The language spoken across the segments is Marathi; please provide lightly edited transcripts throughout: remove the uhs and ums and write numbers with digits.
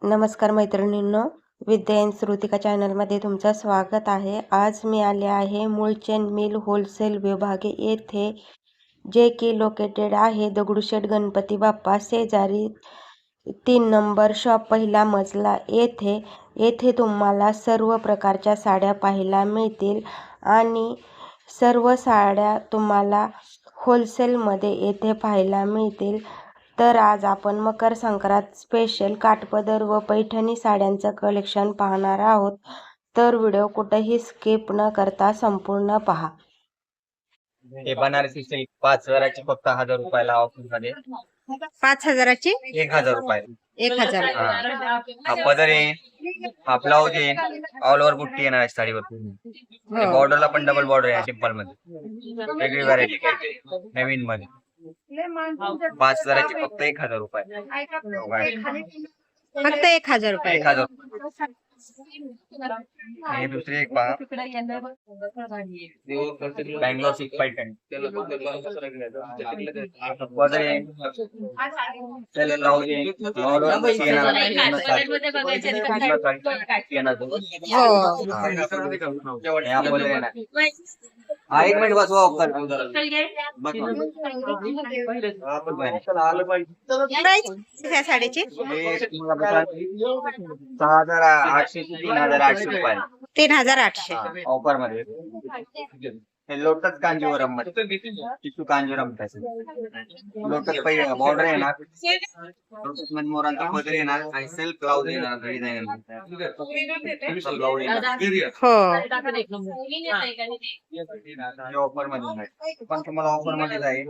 नमस्कार मैत्रिणींनो, विद्या इन श्रुतिका चॅनलमध्ये तुमचं स्वागत आहे. आज मी आले आहे मूळचंद मिल होलसेल विभाग येथे, जे की लोकेटेड आहे दगडूशेठ गणपती बाप्पा शेजारी 3 नंबर शॉप, पहिला मजला येथे. येथे तुम्हाला सर्व प्रकारच्या साड्या पाहायला मिळतील आणि सर्व साड्या तुम्हाला होलसेलमध्ये येथे पाहायला मिळतील. तर आज आपण मकर संक्रांत स्पेशल काठपदर व पैठणी साड्यांचं कलेक्शन पाहणार आहोत. तर व्हिडिओ कुठेही स्किप न करता संपूर्ण पहा. हे बनारसी सिल्क 5,000ची फक्त 1,000 रुपयाला ऑफर मध्ये. 5,000ची 1,000 रुपयाला 1,000. हा पदर आहे, हा ब्लाऊज आहे, ऑल ओव्हर बुट्टी येणार आहे साडीवर. बॉर्डरला पण डबल बॉर्डर आहे सिंपल मध्ये. वेगळी व्हरायटी काहीतरी नवीन मध्ये. 5,000ची फक्त 1,000 रुपये. फक्त 1,000 रुपये. 1,000. हे दुसरी एक पहा, बँगलोर सिल्क पैठणी. पदर आहे, त्याला ब्लाऊज आहे, ऑल ओव्हर बुट्टी येणार आहे. या पदर येणार. हा, 1 मिनिट बसवा ऑफर. त्या साडीची 6,800 ते 3,800 रुपये 3,800. ऑफर मध्ये. हे लोटस कांजीवरम मध्ये, टिश्यू कांजीवरम लोटस पहिला बॉर्डर येणार, लोटस मध्ये मोरांचा पदर येणार आणि सेल्फ ब्लाऊज येणार. डिझाईन ब्लाऊज येणार. हो, ऑफर मध्ये पण तुम्हाला ऑफर मध्ये जाईल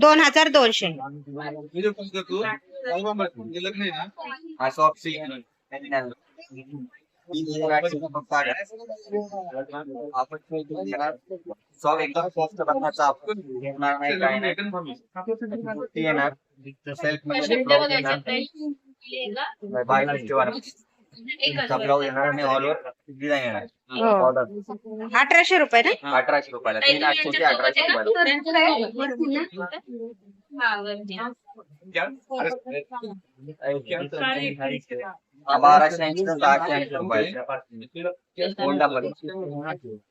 2,200. हा सॉफ्ट सिल्क सॉफ्ट एकदम सॉफ्ट बनवायचा आपण घेणार नाही, काही नाही. येणार सेल्फ मध्ये ब्लाऊज येणार, बाय ब्लाऊज येणार आणि ऑल ओव्हर डिझाईन येणार. ऑर्डर 1,800 रुपये ना. 1,800 रुपयाला 3,800 ते 1,800 रुपयाला. 1,280 ते 680 रुपयाला.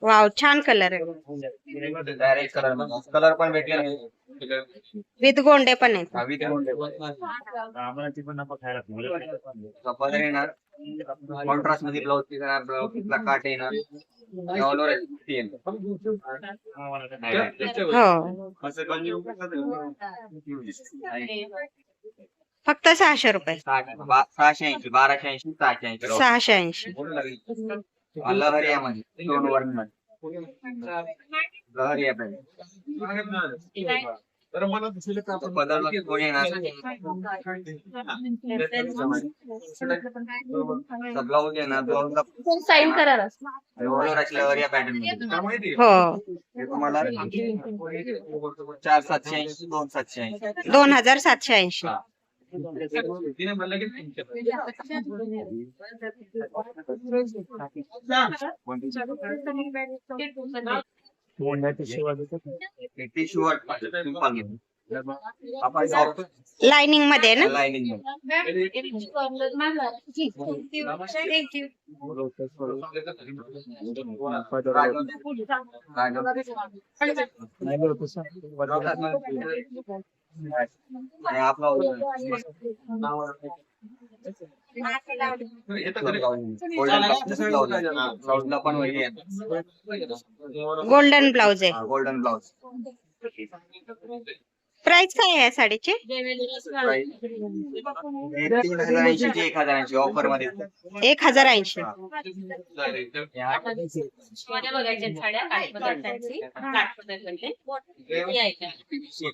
वाव, छान कलर आहे. डायरेक्ट कलर पण भेटले नाही. विथ गोंडे पण आहेत. पदर येणार, कॉन्ट्रास्ट मध्ये ब्लाऊज येणार, ब्लाऊजला काट येणार, ऑल ओव्हर फक्त 600 रुपये. 680, 1,280, 680. 680. लहरियामध्ये 2 वर्ण लहरिया बदल कोणी येणार. ब्लाऊज येणार, ब्लाऊजला साइन करा. लहरिया पॅटर्न मध्ये. हो, हे तुम्हाला 4,780, 2,780. 2,780. लाइनिंग मध्ये ना. लाइनिंग आपला पण गोल्डन ब्लाउज आहे. Golden blouse. प्राइस काय आहे साडीची? 3,080 ते 1,080 ऑफर मध्ये. 1,080.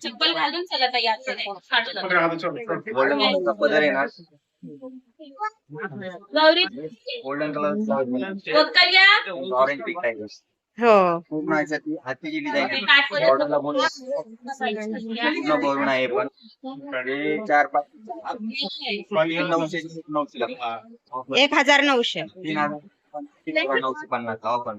चप्पल घालून चला गोल्डन पदर येणार, golden colour orange pink type. हो, पूर्ण हातीची डिझाईन भरून आहे. पण 4,500 900 1,900. 3,950 ऑफर.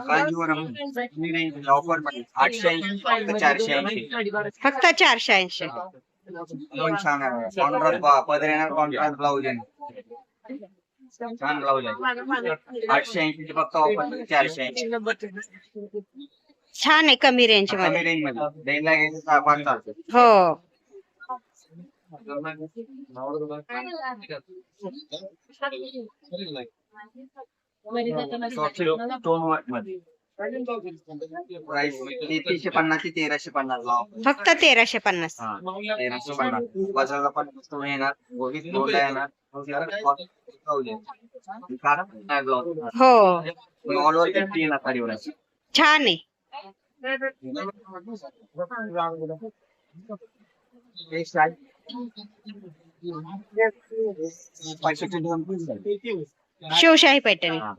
कांजीवरम ऑफर मध्ये 880 480. फक्त 480. दोन छान आहे. कॉन्ट्रास्ट पदर येणार, कॉन्ट्रास्ट ब्लाऊज येणार. छान ब्लाऊज आहे. 880 चे फक्त ऑफर 480. छान आहे, कमी रेंज कमी मध्ये. रेंज मध्ये द्यायला गेले 6-5 चालते. हो. स्टोन वर्क मध्ये प्राइस 3350 ते 1350 ला offer. फक्त 1350. हा 1350. बाजाराला पण स्टोन येणार, गोबी स्टोन येणार. हो, ऑल ओव्हर 50 येणार साडीवर. छान आहे. पैशाचे दोन piece झाले. शिवशाही पैठणी. हा.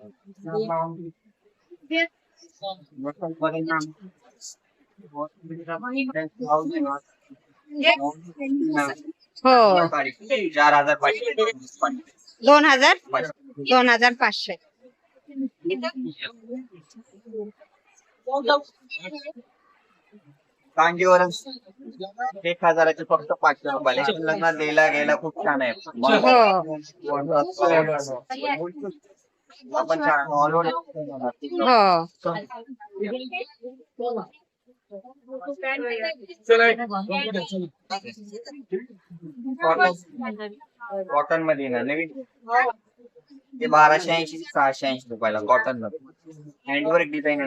हो, 4500. 2000 2500. कांजीवरम 1000चे फक्त 500 रुपयाला. लग्नात द्यायला गेला खूप छान आहे. हो, आपण छान ऑल ओव्हर. हो. कॉटन मध्ये ना नवीन ते 1280 ते 680 रुपयाला कॉटन मध्ये. हँडवर्क डिझाईन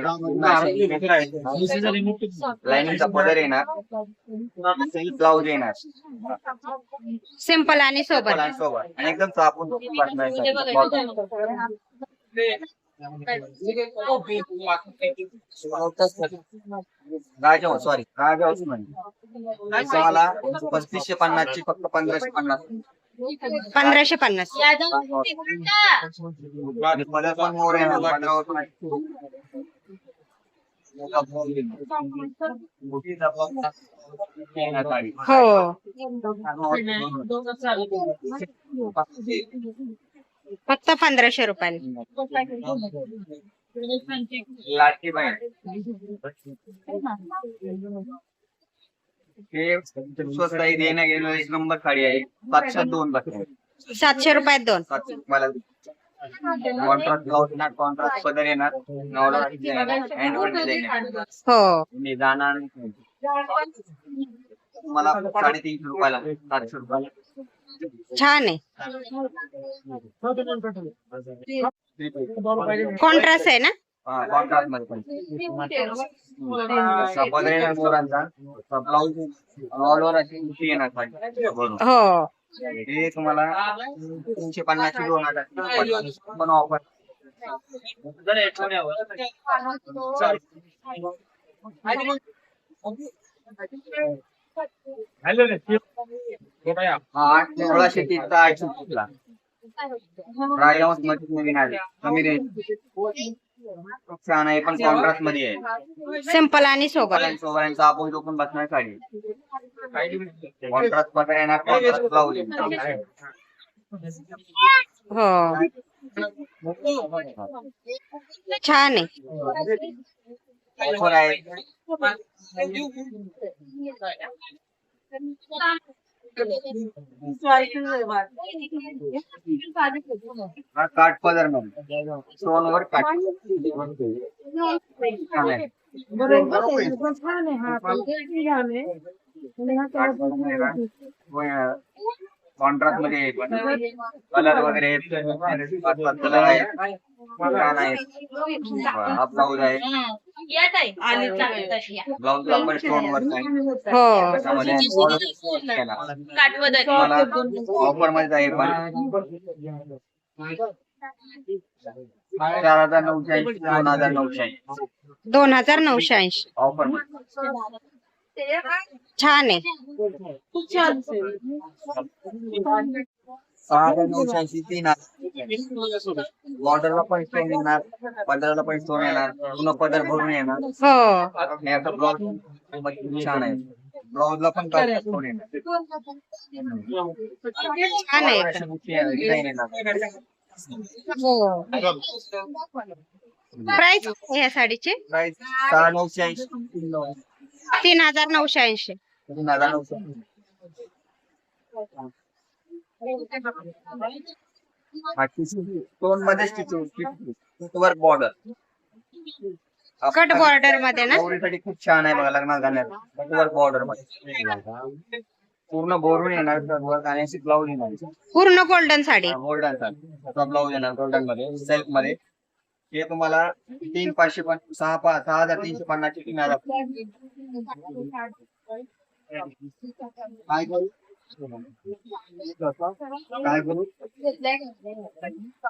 लाईनिंगचा पदर येणार, ब्लाऊज येणार सिंपल आणि सोबत. सोबत आणि एकदम चापून राजहंस. सॉरी, राजहंस म्हणजे मला 3550 ची फक्त 1550. 1550. पदर पण मोर येणार, पदरावर पण हो, फक्त 1500 रुपयाला. लाठी बाई हे स्वस्त आहे. देण्या गेलो 1 नंबर साडी आहे. 702 बसले. 700 रुपयात 2. 700 मला कॉन्ट्रास्ट ब्लाऊज येणार, कॉन्ट्रास्ट पदर येणार, नॉर्मल डिझाईन, हँडवर्क डिझाईन. हो, मी जाणार मला 350 रुपयाला, 700 रुपयाला. छान आहे. कॉन्ट्रास्ट आहे ना. हा कॉन्ट्रास्ट मध्ये पण पदर येणार मोरांचा, ब्लाऊज ऑल ओव्हर अशी उठी येणार साडी भरून. हो, हे तुम्हाला 350 ची 2000 पण ऑफर. हा 1630 चा 800 ला. राजहंस मध्ये नवीन आहे, कमी रेंज. छान आहे, पण कॉन्ट्रास्ट मध्ये आहे. सिंपल आणि सोबत. सोबऱ्यांचा आपण जो पण बसणार साडी. कॉन्ट्रास्ट पदर येणार, कॉन्ट्रास्ट ब्लाऊज येणार. हो, छान आहे. ऑफर आहे. हा काठ पदर मध्ये स्टोन वर काठ. छान आहे. कॉन्ट्रास्ट मध्ये कलर वगैरे कलर आहे. छान आहे. हा ब्लाऊज आहे. ब्लाऊजला पण स्टोन वर्क आहे. हो, त्याच्यामध्ये ऑफर मध्ये आहे पण 4980 2980 2980. ऑफर मध्ये. छान आहे. 6980 3 बॉर्डरला पण स्टोन येणार, पदराला पण स्टोन येणार, पूर्ण पदर भरून येणार. हो, आणि आता ब्लाऊज छान आहे. ब्लाऊजला पण कलर कोण येणार. छान आहे अशा गोष्टी design येणार. हो प्राइस ह्या साडीची प्राइस 6,980. 3,980. 3,980. टोन मध्ये वर्क बॉर्डर कट बॉर्डर मध्ये ना गौरीसाठी खूप छान आहे बघा लग्नात घालण्यात. वर्क बॉर्डर मध्ये पूर्ण बोरून येणार वर्क आणि अशी ब्लाऊज येणार पूर्ण गोल्डन साडी गोल्डनचा ब्लाऊज येणार गोल्डन मध्ये सिल्क मध्ये. हे तुम्हाला 6,350 ची 3,000. काय करू काय करू